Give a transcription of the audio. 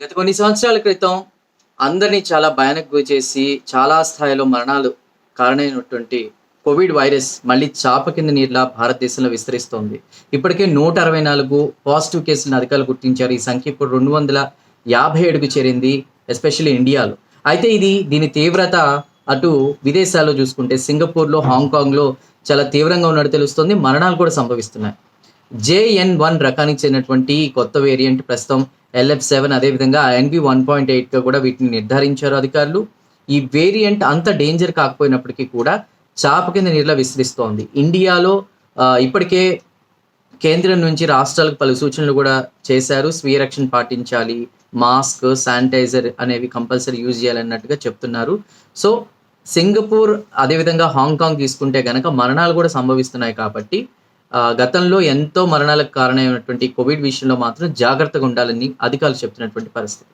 గత కొన్ని సంవత్సరాల క్రితం అందరినీ చాలా భయానకు గురి చేసి చాలా స్థాయిలో మరణాలు కారణమైనటువంటి కోవిడ్ వైరస్ మళ్ళీ చాప కింద నీరులా భారతదేశంలో విస్తరిస్తోంది. ఇప్పటికే 164 పాజిటివ్ కేసులను అధికారులు గుర్తించారు. ఈ సంఖ్య ఇప్పుడు 257కు చేరింది, ఎస్పెషల్లీ ఇండియాలో. అయితే దీని తీవ్రత అటు విదేశాల్లో చూసుకుంటే సింగపూర్లో, హాంకాంగ్లో చాలా తీవ్రంగా ఉన్నట్టు తెలుస్తుంది. మరణాలు కూడా సంభవిస్తున్నాయి. JN1 రకానికి చెందినటువంటి కొత్త వేరియంట్ ప్రస్తుతం LF7 అదేవిధంగా NV1.8గా కూడా వీటిని నిర్ధారించారు అధికారులు. ఈ వేరియంట్ అంత డేంజర్ కాకపోయినప్పటికీ కూడా చాప కింద నీరులా విస్తరిస్తోంది. ఇండియాలో ఇప్పటికే కేంద్రం నుంచి రాష్ట్రాలకు పలు సూచనలు కూడా చేశారు. స్వీయ రక్షణ పాటించాలి, మాస్క్, శానిటైజర్ అనేవి కంపల్సరీ యూజ్ చేయాలన్నట్టుగా చెప్తున్నారు. సో సింగపూర్ అదేవిధంగా హాంకాంగ్ తీసుకుంటే గనక మరణాలు కూడా సంభవిస్తున్నాయి కాబట్టి గతంలో ఎంతో మరణాలకు కారణమైనటువంటి కోవిడ్ విషయంలో మాత్రం జాగ్రత్తగా ఉండాలని అధికారులు చెప్తున్నటువంటి పరిస్థితి.